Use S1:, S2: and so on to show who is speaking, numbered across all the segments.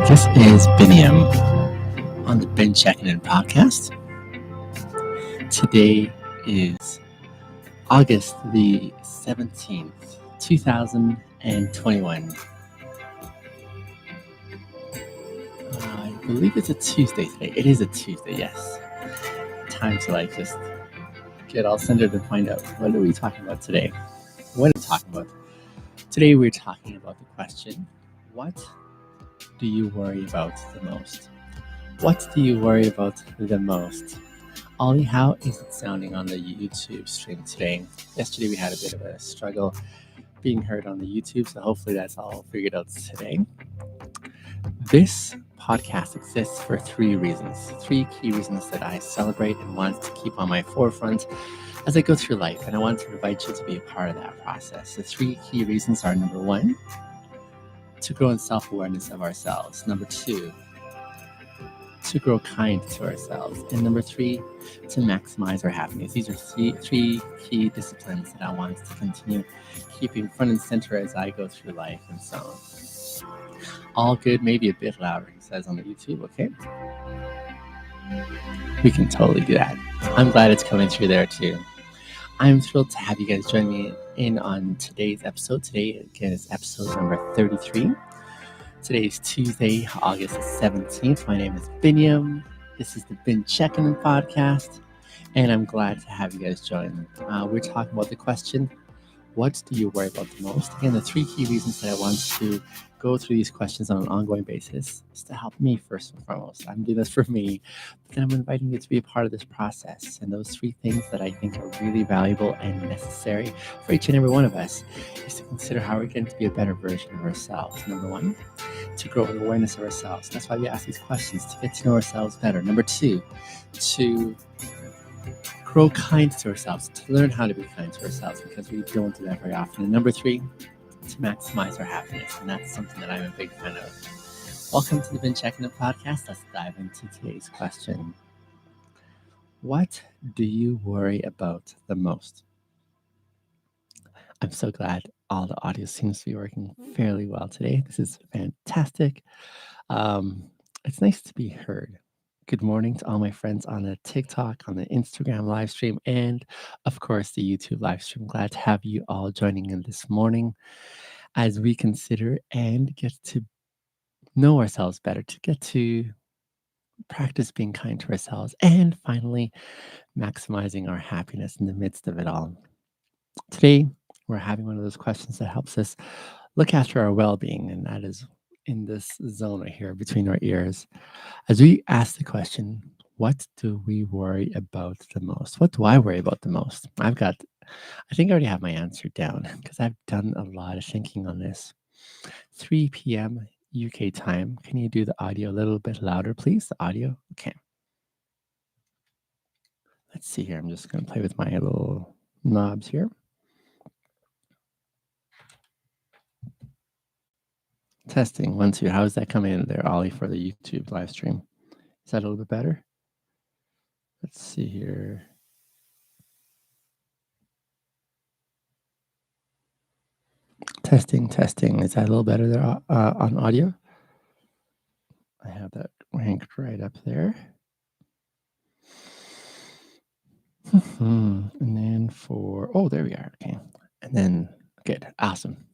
S1: This is Biniam on the Checkin In podcast. Today is August the 17th, 2021. I believe it's a Tuesday today. It is a Tuesday, yes. Time to just get all centered and find out what are we talking about today. What are we talking about? Today we're talking about the question, what do you worry about the most? What do you worry about the most? Ollie, how is it sounding on the YouTube stream today? Yesterday we had a bit of a struggle being heard on the YouTube, so hopefully that's all figured out today. This podcast exists for three key reasons that I celebrate and want to keep on my forefront as I go through life, and I want to invite you to be a part of that process. The three key reasons are: number one, to grow in self-awareness of ourselves; number two, to grow kind to ourselves; and number three, to maximize our happiness. These are three key disciplines that I want to continue keeping front and center as I go through life and so on. All good, maybe a bit louder, he says on the YouTube, okay? We can totally do that. I'm glad it's coming through there too. I'm thrilled to have you guys join me in on today's episode. Today, again, is episode number 33. Today is Tuesday, August 17th. My name is Biniam. This is the Checkin In podcast, and I'm glad to have you guys join. We're talking about the question, what do you worry about the most? Again, the three key reasons that I want to go through these questions on an ongoing basis is to help me first and foremost. I'm doing this for me, but then I'm inviting you to be a part of this process. And those three things that I think are really valuable and necessary for each and every one of us is to consider how we're getting to be a better version of ourselves. Number one, to grow in awareness of ourselves. That's why we ask these questions, to get to know ourselves better. Number two, to grow kind to ourselves, to learn how to be kind to ourselves, because we don't do that very often. And number three, to maximize our happiness. And that's something that I'm a big fan of. Welcome to the Checkin In podcast. Let's dive into today's question. What do you worry about the most? I'm so glad all the audio seems to be working fairly well today. This is fantastic. It's nice to be heard. Good morning to all my friends on the TikTok, on the Instagram live stream, and of course the YouTube live stream. Glad to have you all joining in this morning as we consider and get to know ourselves better, to get to practice being kind to ourselves, and finally maximizing our happiness in the midst of it all. Today, we're having one of those questions that helps us look after our well-being, and that is in this zone right here between our ears. As we ask the question, what do we worry about the most? What do I worry about the most? I think I already have my answer down because I've done a lot of thinking on this. 3 p.m. UK time. Can you do the audio a little bit louder, please? The audio? Okay. Let's see here. I'm just going to play with my little knobs here. Testing 1, 2. How is that coming in there, Ollie, for the YouTube live stream? Is that a little bit better? Let's see here. Testing. Is that a little better there on audio? I have that ranked right up there. And then there we are. Okay. And then, good. Awesome.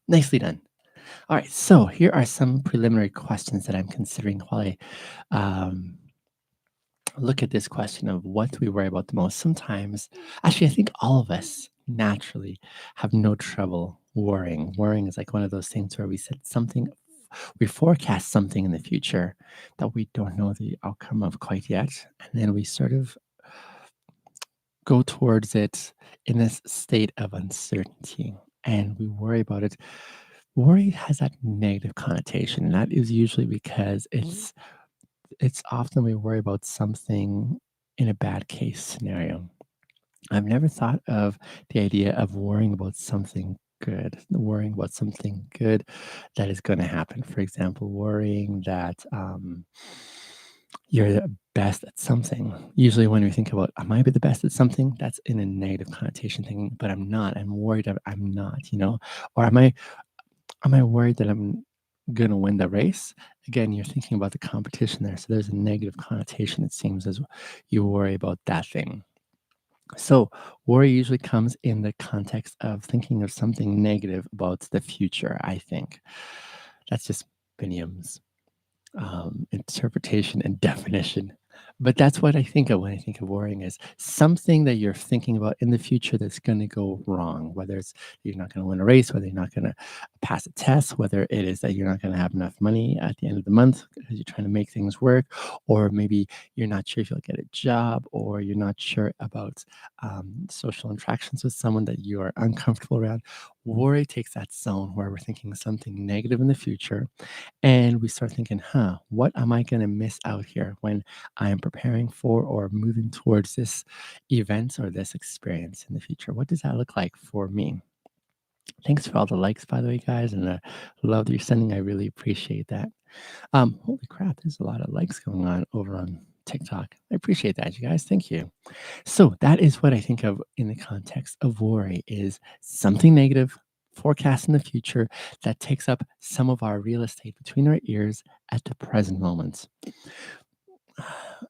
S1: Nicely done. All right. So here are some preliminary questions that I'm considering while I look at this question of what do we worry about the most. Sometimes, actually, I think all of us naturally have no trouble worrying. Worrying is like one of those things where we forecast something in the future that we don't know the outcome of quite yet. And then we sort of go towards it in this state of uncertainty, and we worry about it. Worry has that negative connotation, and that is usually because it's often we worry about something in a bad case scenario. I've never thought of the idea of worrying about something good that is going to happen. For example, worrying that you're the best at something. Usually when we think about, I might be the best at something, that's in a negative connotation thinking, but I'm not. I'm worried that I'm not, or am I worried that I'm going to win the race, again, you're thinking about the competition there. So there's a negative connotation, it seems, as you worry about that thing. So, worry usually comes in the context of thinking of something negative about the future, I think. That's just Biniam's interpretation and definition. But that's what I think of when I think of worrying is something that you're thinking about in the future that's going to go wrong, whether it's you're not going to win a race, whether you're not going to pass a test, whether it is that you're not going to have enough money at the end of the month because you're trying to make things work, or maybe you're not sure if you'll get a job, or you're not sure about social interactions with someone that you are uncomfortable around. Worry takes that zone where we're thinking something negative in the future and we start thinking, what am I going to miss out here when I am preparing for or moving towards this event or this experience in the future? What does that look like for me? Thanks for all the likes, by the way, guys, and the love that you're sending. I really appreciate that. Holy crap, there's a lot of likes going on over on TikTok. I appreciate that, you guys. Thank you. So that is what I think of in the context of worry is something negative forecast in the future that takes up some of our real estate between our ears at the present moment.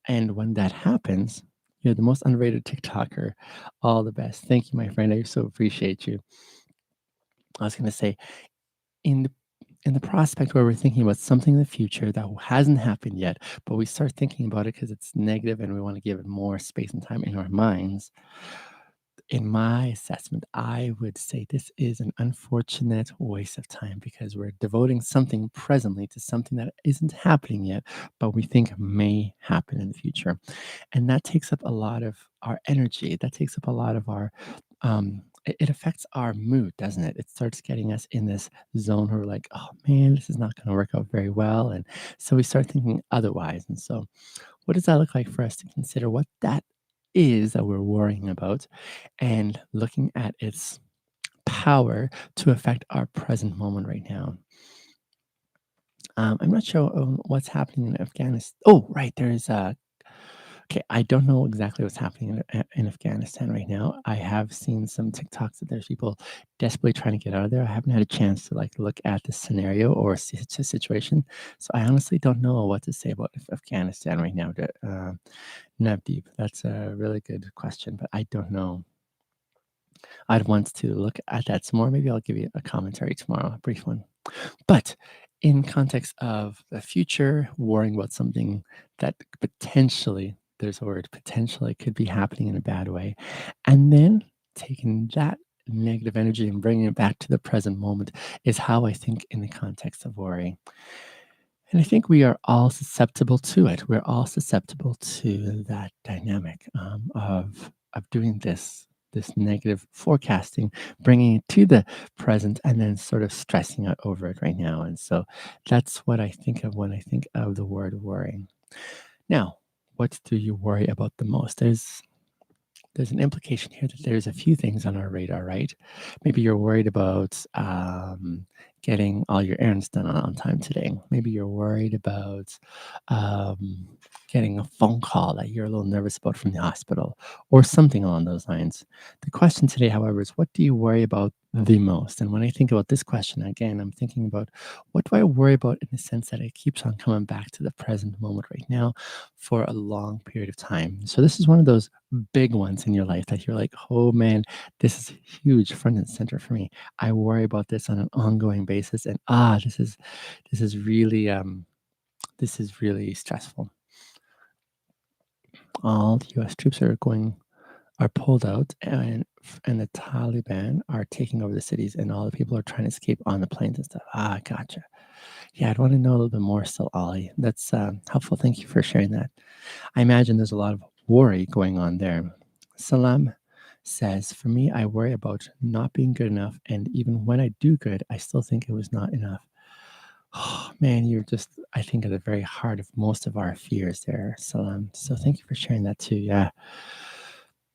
S1: And when that happens, you're the most underrated TikToker. All the best. Thank you, my friend. I so appreciate you. I was going to say, in the in the prospect where we're thinking about something in the future that hasn't happened yet, but we start thinking about it because it's negative and we want to give it more space and time in our minds, in my assessment, I would say this is an unfortunate waste of time because we're devoting something presently to something that isn't happening yet, but we think may happen in the future. And that takes up a lot of our energy. That takes up a lot of our, it affects our mood, doesn't it? It starts getting us in this zone where we're like, oh man, this is not going to work out very well. And so we start thinking otherwise. And so, what does that look like for us to consider what that is that we're worrying about and looking at its power to affect our present moment right now? I'm not sure what's happening in Afghanistan. Oh, right. There's okay. I don't know exactly what's happening in Afghanistan right now. I have seen some TikToks that there's people desperately trying to get out of there. I haven't had a chance to like look at the scenario or the situation, so I honestly don't know what to say about Afghanistan right now. Navdeep, that's a really good question, but I don't know. I'd want to look at that some more. Maybe I'll give you a commentary tomorrow, a brief one. But in context of the future, worrying about something that potentially, there's a word, potentially could be happening in a bad way, and then taking that negative energy and bringing it back to the present moment is how I think in the context of worry. And I think we are all susceptible to it. We're all susceptible to that dynamic of doing this negative forecasting, bringing it to the present, and then sort of stressing out over it right now. And so that's what I think of when I think of the word worrying. Now, what do you worry about the most? There's an implication here that there's a few things on our radar, right? Maybe you're worried about getting all your errands done on time today. Maybe you're worried about um, getting a phone call that you're a little nervous about from the hospital or something along those lines. The question today, however, is what do you worry about the most? And when I think about this question, again, I'm thinking about what do I worry about in the sense that it keeps on coming back to the present moment right now for a long period of time. So this is one of those big ones in your life that you're like, oh man, this is huge, front and center for me. I worry about this on an ongoing basis, and this is really stressful. All the U.S. troops are pulled out, and the Taliban are taking over the cities, and all the people are trying to escape on the planes and stuff. Gotcha. Yeah, I'd want to know a little bit more still, Ollie. That's helpful. Thank you for sharing that. I imagine there's a lot of worry going on there. Salam says, for me, I worry about not being good enough. And even when I do good, I still think it was not enough. Oh, man, you're just, I think, at the very heart of most of our fears there, Salam. So thank you for sharing that too. Yeah.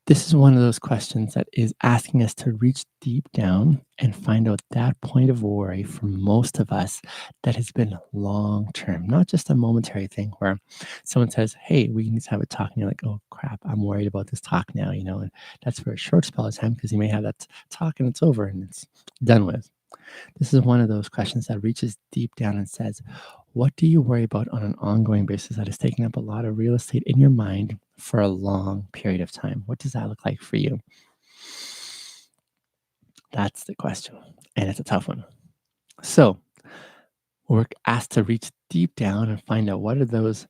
S1: This is one of those questions that is asking us to reach deep down and find out that point of worry for most of us that has been long term, not just a momentary thing where someone says, hey, we need to have a talk. And you're like, oh, crap, I'm worried about this talk now, and that's for a short spell of time because you may have that talk and it's over and it's done with. This is one of those questions that reaches deep down and says, what do you worry about on an ongoing basis that is taking up a lot of real estate in your mind for a long period of time? What does that look like for you? That's the question. And it's a tough one. So we're asked to reach deep down and find out what are those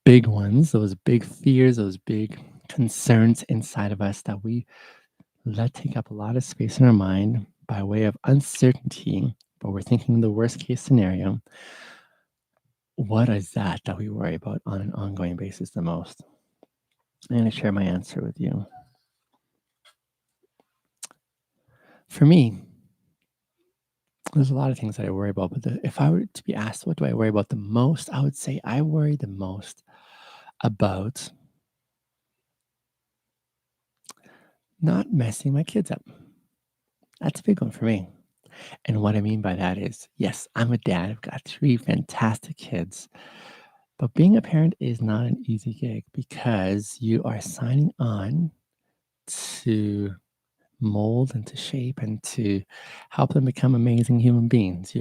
S1: big ones, those big fears, those big concerns inside of us that we let take up a lot of space in our mind by way of uncertainty, but we're thinking the worst case scenario. What is that we worry about on an ongoing basis the most? I'm going to share my answer with you. For me, there's a lot of things that I worry about, but if I were to be asked what do I worry about the most, I would say I worry the most about not messing my kids up. That's a big one for me. And what I mean by that is, yes, I'm a dad. I've got 3 fantastic kids. But being a parent is not an easy gig because you are signing on to mold and to shape and to help them become amazing human beings.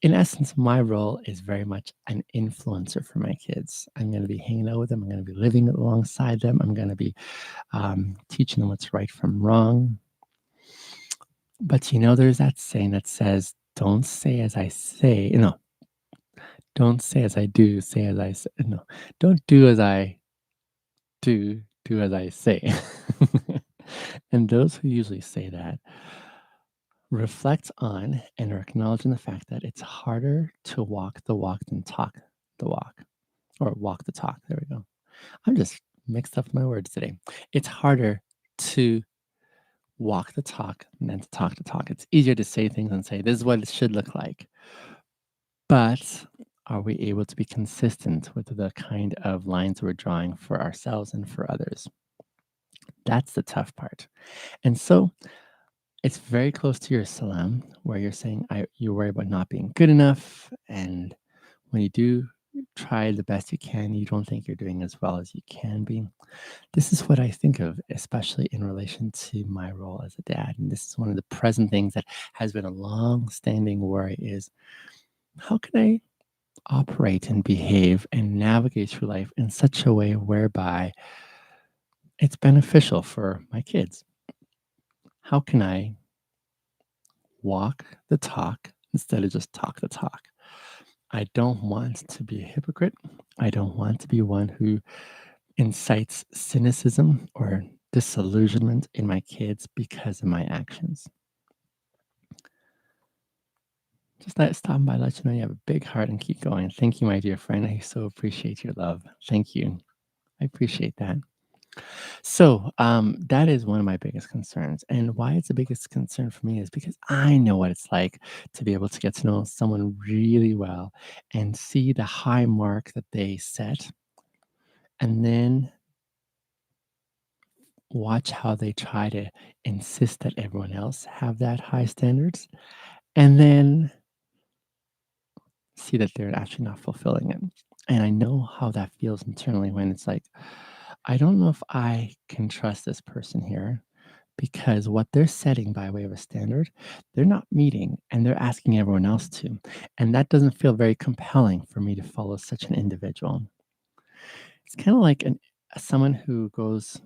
S1: In essence, my role is very much an influencer for my kids. I'm going to be hanging out with them. I'm going to be living alongside them. I'm going to be teaching them what's right from wrong. But there's that saying that says, don't say as I say. No, don't say as I do, say as I say. No, don't do as I do as I say. And those who usually say that reflect on and are acknowledging the fact that it's harder to walk the walk than talk the walk, or walk the talk. There we go. I'm just mixed up my words today. It's harder to walk the talk than to talk the talk. It's easier to say things and say, this is what it should look like. But are we able to be consistent with the kind of lines we're drawing for ourselves and for others? That's the tough part. And so it's very close to your salam, where you're saying you worry about not being good enough. And when you do try the best you can, you don't think you're doing as well as you can be. This is what I think of, especially in relation to my role as a dad. And this is one of the present things that has been a long-standing worry is, how can I operate and behave and navigate through life in such a way whereby it's beneficial for my kids? How can I walk the talk instead of just talk the talk? I don't want to be a hypocrite. I don't want to be one who incites cynicism or disillusionment in my kids because of my actions. Just stop by, let you know you have a big heart and keep going. Thank you, my dear friend. I so appreciate your love. Thank you. I appreciate that. So that is one of my biggest concerns. And why it's the biggest concern for me is because I know what it's like to be able to get to know someone really well and see the high mark that they set, and then watch how they try to insist that everyone else have that high standards, and then see that they're actually not fulfilling it. And I know how that feels internally when it's like, I don't know if I can trust this person here because what they're setting by way of a standard, they're not meeting and they're asking everyone else to. And that doesn't feel very compelling for me to follow such an individual. It's kind of like someone who goes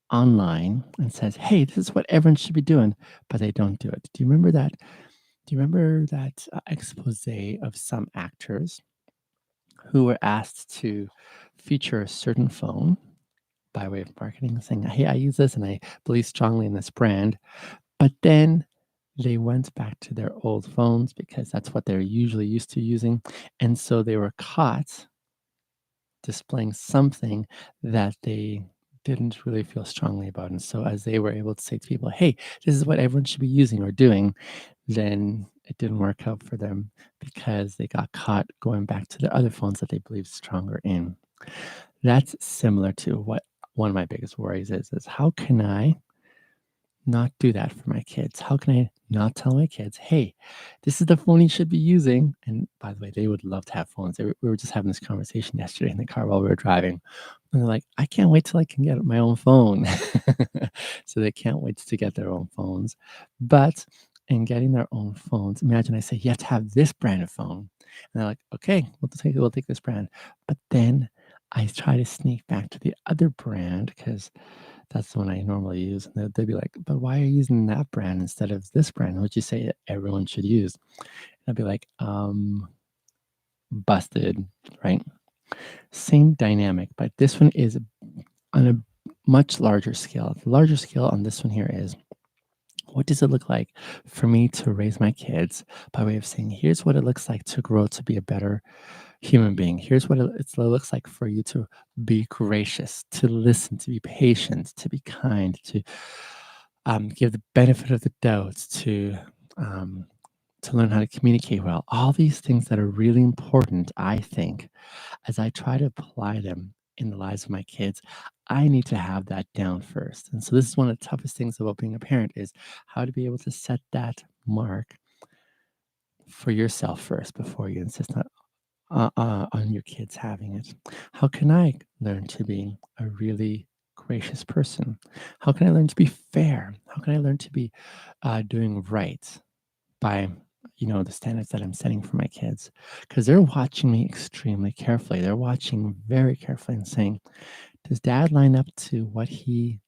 S1: online and says, "Hey, this is what everyone should be doing," but they don't do it. Do you remember that? Do you remember that expose of some actors who were asked to feature a certain phone by way of marketing, saying, "Hey, I use this and I believe strongly in this brand," but then they went back to their old phones because that's what they're usually used to using, and so they were caught displaying something that they didn't really feel strongly about. And so, as they were able to say to people, "Hey, this is what everyone should be using or doing," then it didn't work out for them because they got caught going back to their other phones that they believed stronger in. That's similar to what one of my biggest worries is how can I not do that for my kids? How can I not tell my kids, "Hey, this is the phone you should be using"? And by the way, they would love to have phones. We were just having this conversation yesterday in the car while we were driving. And they're like, "I can't wait till I can get my own phone." So they can't wait to get their own phones. But and getting their own phones. Imagine I say, you have to have this brand of phone. And they're like, okay, we'll take this brand. But then I try to sneak back to the other brand because that's the one I normally use. And they'd be like, but why are you using that brand instead of this brand? What you say everyone should use? And I'd be like, busted, right? Same dynamic, but this one is on a much larger scale. The larger scale on this one here is, what does it look like for me to raise my kids by way of saying, here's what it looks like to grow to be a better human being. Here's what it looks like for you to be gracious, to listen, to be patient, to be kind, to give the benefit of the doubt, um, to learn how to communicate well. All these things that are really important, I think, as I try to apply them in the lives of my kids, I need to have that down first. And so this is one of the toughest things about being a parent is how to be able to set that mark for yourself first before you insist on your kids having it. How can I learn to be a really gracious person? How can I learn to be fair? How can I learn to be doing right by the standards that I'm setting for my kids? Because they're watching me extremely carefully. They're watching very carefully and saying, does dad line up to what he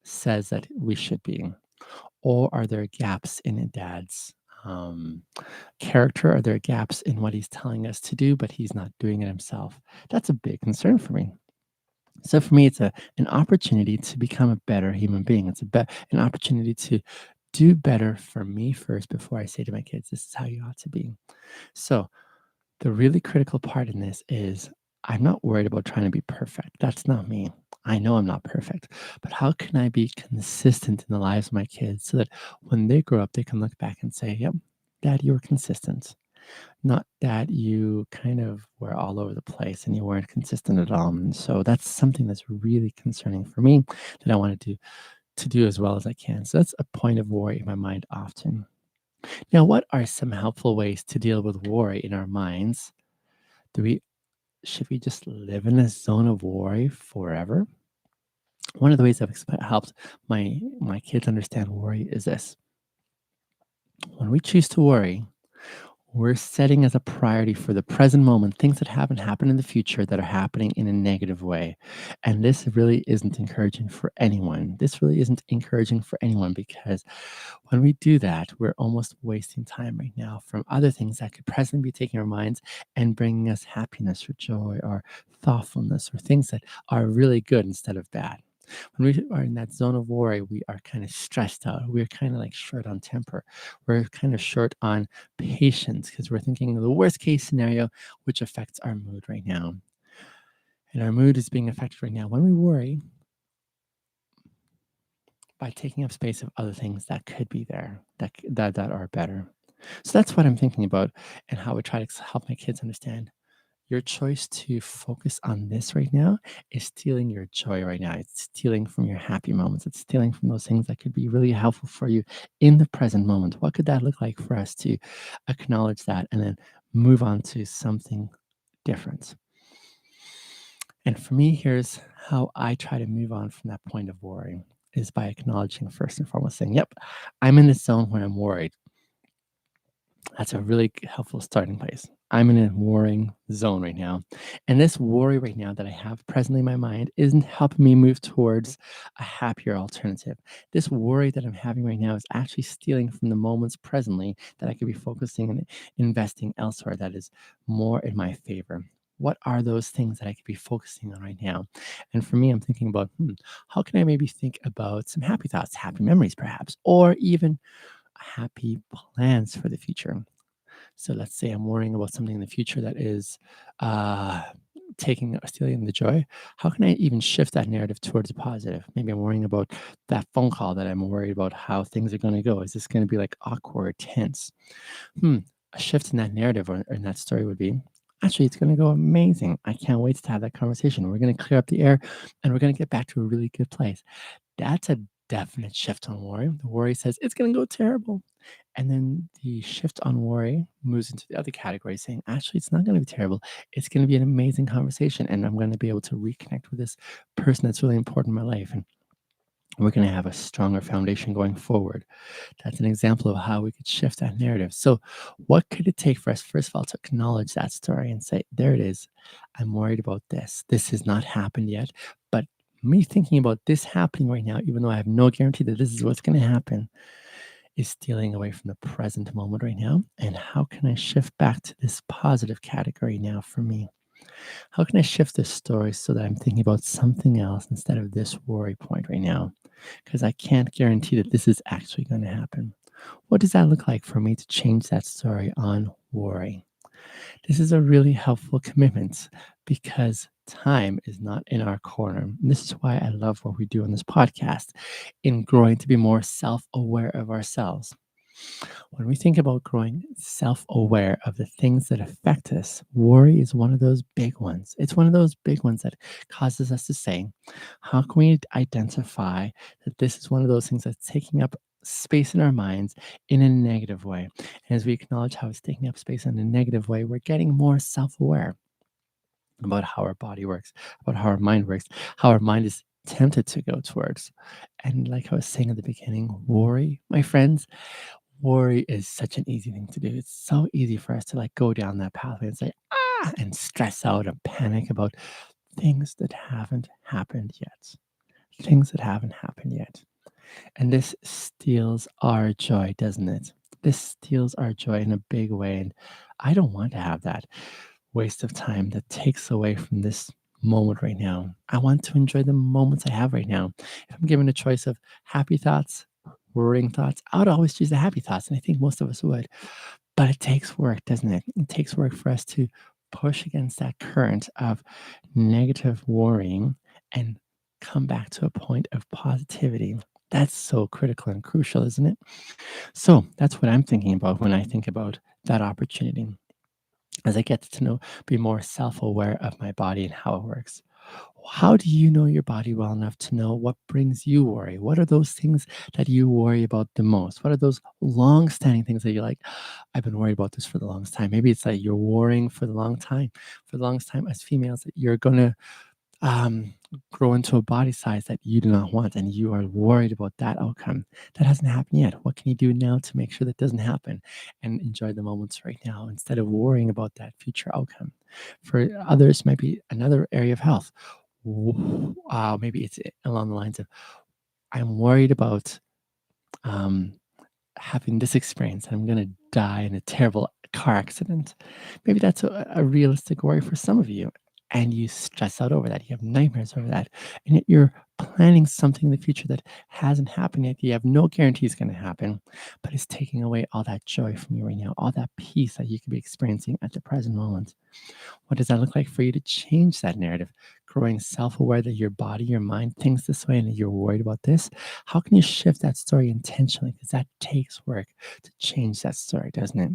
S1: says that we should be? Or are there gaps in dad's um, character? Are there gaps in what he's telling us to do, but he's not doing it himself? That's a big concern for me. So for me, it's an opportunity to become a better human being. It's an opportunity to do better for me first before I say to my kids, this is how you ought to be. So the really critical part in this is I'm not worried about trying to be perfect. That's not me. I know I'm not perfect, but how can I be consistent in the lives of my kids so that when they grow up, they can look back and say, yep, dad, you were consistent. Not that you kind of were all over the place and you weren't consistent at all. And so that's something that's really concerning for me that I want to do as well as I can. So that's a point of worry in my mind often. Now, what are some helpful ways to deal with worry in our minds? Do we Should we just live in a zone of worry forever? One of the ways I've helped my kids understand worry is this: when we choose to worry, we're setting as a priority for the present moment things that haven't happened in the future that are happening in a negative way. And this really isn't encouraging for anyone. This really isn't encouraging for anyone because when we do that, we're almost wasting time right now from other things that could presently be taking our minds and bringing us happiness or joy or thoughtfulness or things that are really good instead of bad. When we are in that zone of worry, we are kind of stressed out. We're kind of like short on temper. We're kind of short on patience because we're thinking of the worst case scenario, which affects our mood right now. And our mood is being affected right now when we worry by taking up space of other things that could be there that are better. So that's what I'm thinking about and how I try to help my kids understand. Your choice to focus on this right now is stealing your joy right now. It's stealing from your happy moments. It's stealing from those things that could be really helpful for you in the present moment. What could that look like for us to acknowledge that and then move on to something different? And for me, here's how I try to move on from that point of worry is by acknowledging first and foremost saying, yep, I'm in this zone where I'm worried. That's a really helpful starting place. I'm in a worrying zone right now. And this worry right now that I have presently in my mind isn't helping me move towards a happier alternative. This worry that I'm having right now is actually stealing from the moments presently that I could be focusing and investing elsewhere that is more in my favor. What are those things that I could be focusing on right now? And for me, I'm thinking about, how can I maybe think about some happy thoughts, happy memories perhaps, or even happy plans for the future. So let's say I'm worrying about something in the future that is uh, stealing the joy. How can I even shift that narrative towards a positive? Maybe I'm worrying about that phone call that I'm worried about how things are going to go. Is this going to be like awkward, tense? A shift in that narrative or in that story would be, actually, it's going to go amazing. I can't wait to have that conversation. We're going to clear up the air and we're going to get back to a really good place. That's a definite shift on worry. The worry says it's going to go terrible. And then the shift on worry moves into the other category, saying, actually, it's not going to be terrible. It's going to be an amazing conversation. And I'm going to be able to reconnect with this person that's really important in my life. And we're going to have a stronger foundation going forward. That's an example of how we could shift that narrative. So, what could it take for us, first of all, to acknowledge that story and say, there it is. I'm worried about this. This has not happened yet. But me thinking about this happening right now, even though I have no guarantee that this is what's going to happen, is stealing away from the present moment right now. And how can I shift back to this positive category now for me? How can I shift this story so that I'm thinking about something else instead of this worry point right now? Because I can't guarantee that this is actually going to happen. What does that look like for me to change that story on worry? This is a really helpful commitment because time is not in our corner. And this is why I love what we do on this podcast in growing to be more self aware of ourselves. When we think about growing self aware of the things that affect us, worry is one of those big ones. It's one of those big ones that causes us to say, how can we identify that this is one of those things that's taking up space in our minds in a negative way? And as we acknowledge how it's taking up space in a negative way, we're getting more self aware about how our body works, about how our mind works, how our mind is tempted to go towards. And like I was saying at the beginning, worry, my friends, worry is such an easy thing to do. It's so easy for us to like go down that pathway and say, and stress out and panic about things that haven't happened yet. Things that haven't happened yet. And this steals our joy, doesn't it? This steals our joy in a big way. And I don't want to have that waste of time that takes away from this moment right now. I want to enjoy the moments I have right now. If I'm given a choice of happy thoughts, worrying thoughts, I would always choose the happy thoughts. And I think most of us would. But it takes work, doesn't it? It takes work for us to push against that current of negative worrying and come back to a point of positivity. That's so critical and crucial, isn't it? So that's what I'm thinking about when I think about that opportunity. As I get to know, be more self aware of my body and how it works. How do you know your body well enough to know what brings you worry? What are those things that you worry about the most? What are those long standing things that you're like, I've been worried about this for the longest time? Maybe it's like you're worrying for the long time, for the longest time as females that you're going to um, grow into a body size that you do not want and you are worried about that outcome. That hasn't happened yet. What can you do now to make sure that doesn't happen and enjoy the moments right now instead of worrying about that future outcome? For others, maybe another area of health. Maybe it's along the lines of I'm worried about um, having this experience and I'm going to die in a terrible car accident. Maybe that's a realistic worry for some of you. And you stress out over that. You have nightmares over that. And yet you're planning something in the future that hasn't happened yet. You have no guarantee it's going to happen, but it's taking away all that joy from you right now, all that peace that you could be experiencing at the present moment. What does that look like for you to change that narrative? Growing self aware that your body, your mind thinks this way and that you're worried about this. How can you shift that story intentionally? Because that takes work to change that story, doesn't it?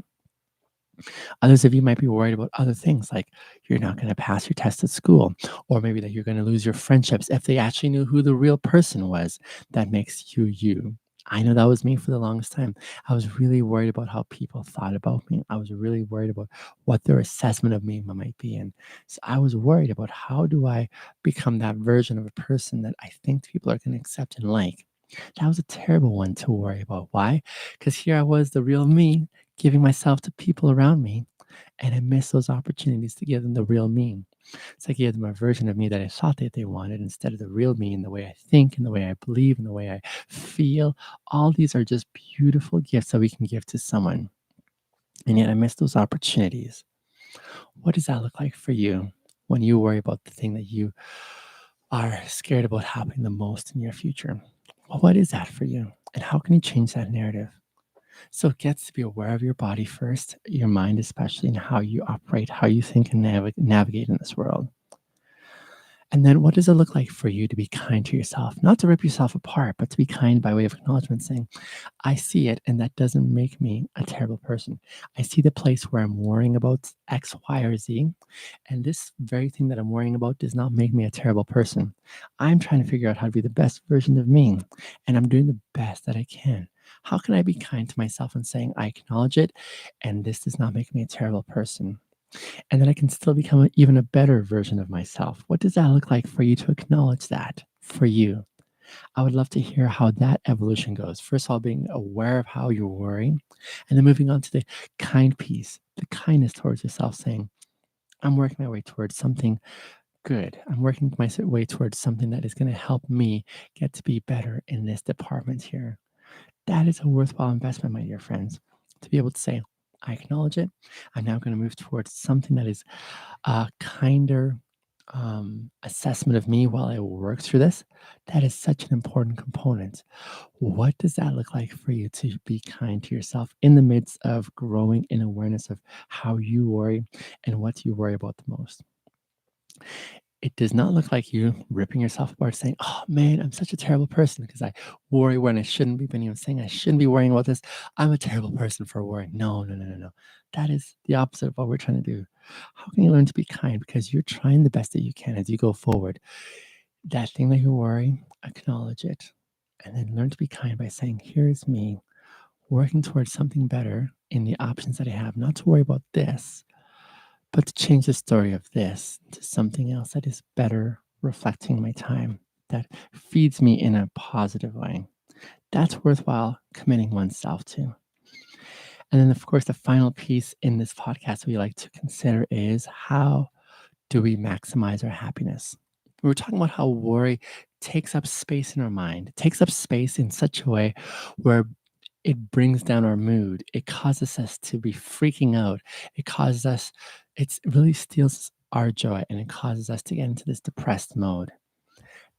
S1: Others of you might be worried about other things like you're not going to pass your test at school, or maybe that you're going to lose your friendships if they actually knew who the real person was that makes you you. I know that was me for the longest time. I was really worried about how people thought about me. I was really worried about what their assessment of me might be. And so I was worried about how do I become that version of a person that I think people are going to accept and like. That was a terrible one to worry about. Why? Because here I was, the real me, giving myself to people around me, and I missed those opportunities to give them the real me. It's like I gave them a version of me that I thought that they wanted instead of the real me and the way I think and the way I believe and the way I feel. All these are just beautiful gifts that we can give to someone. And yet I missed those opportunities. What does that look like for you when you worry about the thing that you are scared about happening the most in your future? Well, what is that for you? And how can you change that narrative? So it gets to be aware of your body first, your mind especially, and how you operate, how you think and navigate in this world. And then what does it look like for you to be kind to yourself? Not to rip yourself apart, but to be kind by way of acknowledgement, saying, I see it, and that doesn't make me a terrible person. I see the place where I'm worrying about X, Y, or Z, and this very thing that I'm worrying about does not make me a terrible person. I'm trying to figure out how to be the best version of me, and I'm doing the best that I can. How can I be kind to myself and saying, I acknowledge it, and this does not make me a terrible person? And then I can still become even a better version of myself. What does that look like for you to acknowledge that for you? I would love to hear how that evolution goes. First of all, being aware of how you're worrying, and then moving on to the kind piece, the kindness towards yourself, saying, I'm working my way towards something good. I'm working my way towards something that is going to help me get to be better in this department here. That is a worthwhile investment, my dear friends, to be able to say, I acknowledge it. I'm now going to move towards something that is a kinder assessment of me while I work through this. That is such an important component. What does that look like for you to be kind to yourself in the midst of growing in awareness of how you worry and what you worry about the most? It does not look like you ripping yourself apart saying, oh man, I'm such a terrible person because I worry when I shouldn't be. When you're saying I shouldn't be worrying about this, I'm a terrible person for worrying. No, no, no, no, no. That is the opposite of what we're trying to do. How can you learn to be kind? Because you're trying the best that you can as you go forward. That thing that you're worrying, acknowledge it. And then learn to be kind by saying, here's me working towards something better in the options that I have, not to worry about this, but to change the story of this to something else that is better reflecting my time, that feeds me in a positive way. That's worthwhile committing oneself to. And then, of course, the final piece in this podcast we like to consider is how do we maximize our happiness? We were talking about how worry takes up space in our mind, it takes up space in such a way where it brings down our mood. It causes us to be freaking out. It causes us, it really steals our joy and it causes us to get into this depressed mode.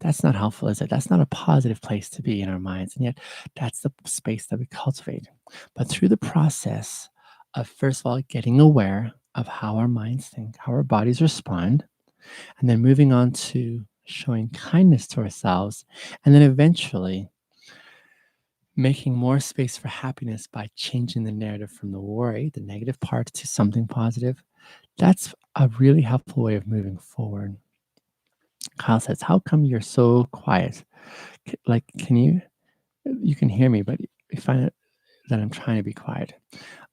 S1: That's not helpful, is it? That's not a positive place to be in our minds. And yet, that's the space that we cultivate. But through the process of, first of all, getting aware of how our minds think, how our bodies respond, and then moving on to showing kindness to ourselves, and then eventually making more space for happiness by changing the narrative from the worry, the negative part, to something positive. That's a really helpful way of moving forward. Kyle says, how come you're so quiet? Like, you can hear me, but you find that I'm trying to be quiet.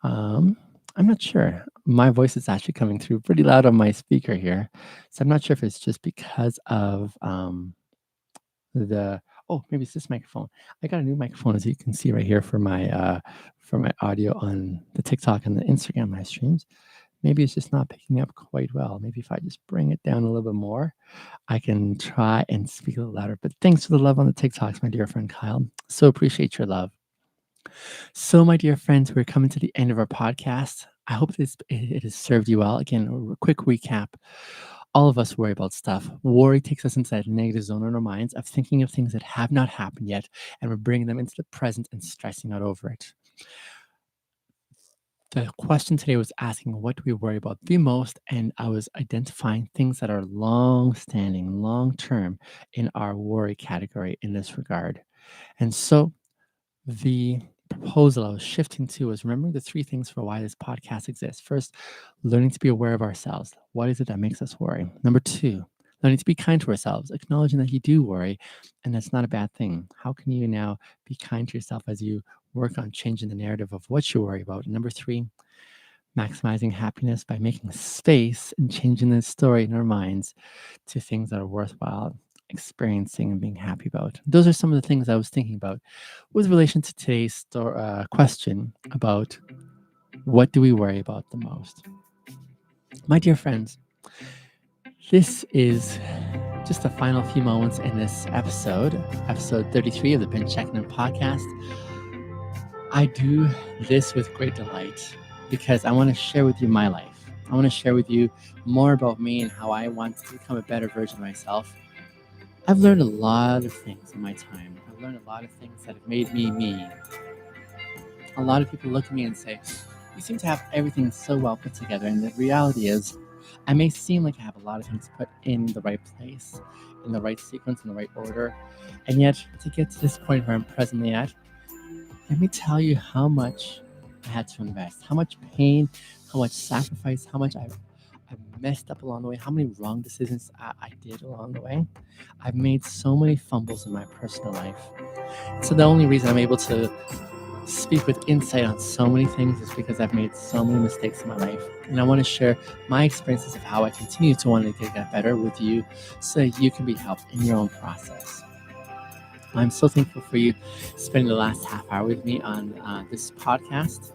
S1: I'm not sure. My voice is actually coming through pretty loud on my speaker here. So I'm not sure if it's just because of the maybe it's this microphone. I got a new microphone, as you can see right here, for my audio on the TikTok and the Instagram live streams. Maybe it's just not picking up quite well. Maybe if I just bring it down a little bit more, I can try and speak a little louder. But thanks for the love on the TikToks, my dear friend Kyle. So appreciate your love. So, my dear friends, we're coming to the end of our podcast. I hope it has served you well. Again, a quick recap. All of us worry about stuff. Worry takes us into that negative zone in our minds of thinking of things that have not happened yet, and we're bringing them into the present and stressing out over it. The question today was asking, what do we worry about the most? And I was identifying things that are long-standing, long-term in our worry category in this regard. And so the proposal I was shifting to was remembering the three things for why this podcast exists. First, learning to be aware of ourselves. What is it that makes us worry? Number two, learning to be kind to ourselves, acknowledging that you do worry, and that's not a bad thing. How can you now be kind to yourself as you work on changing the narrative of what you worry about? And number three, maximizing happiness by making space and changing the story in our minds to things that are worthwhile experiencing and being happy about. Those are some of the things I was thinking about with relation to today's question about what do we worry about the most. My dear friends, this is just the final few moments in this episode 33 of the Checkin In podcast. I do this with great delight because I want to share with you my life. I want to share with you more about me and how I want to become a better version of myself. I've learned a lot of things in my time. I've learned a lot of things that have made me me. A lot of people look at me and say, you seem to have everything so well put together. And the reality is, I may seem like I have a lot of things put in the right place, in the right sequence, in the right order. And yet, to get to this point where I'm presently at, let me tell you how much I had to invest, how much pain, how much sacrifice, how much I've messed up along the way, how many wrong decisions I did along the way. I've made so many fumbles in my personal life. So the only reason I'm able to speak with insight on so many things is because I've made so many mistakes in my life. And I want to share my experiences of how I continue to want to get better with you so that you can be helped in your own process. I'm so thankful for you spending the last half hour with me on this podcast.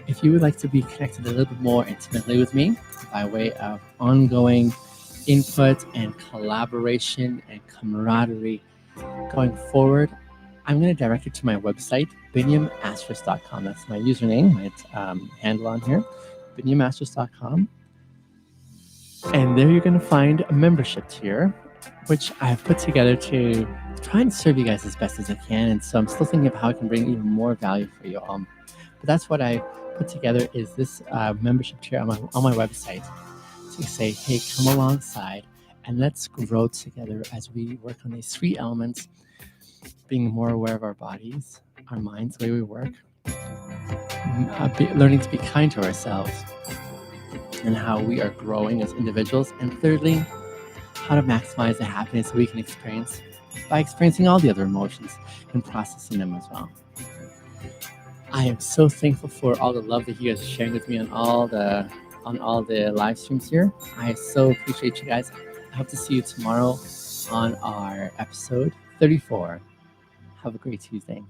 S1: If you would like to be connected a little bit more intimately with me by way of ongoing input and collaboration and camaraderie going forward, I'm going to direct you to my website, biniamastros.com. That's my username, my handle on here, biniamastros.com. And there you're going to find a membership tier, which I've put together to try and serve you guys as best as I can. And so I'm still thinking of how I can bring even more value for you all. But that's what I put together is this membership tier on my website to say, hey, come alongside and let's grow together as we work on these 3 elements, being more aware of our bodies, our minds, the way we work, learning to be kind to ourselves, and how we are growing as individuals. And thirdly, how to maximize the happiness we can experience by experiencing all the other emotions and processing them as well. I am so thankful for all the love that you guys are sharing with me on all the live streams here. I so appreciate you guys. I hope to see you tomorrow on our episode 34. Have a great Tuesday.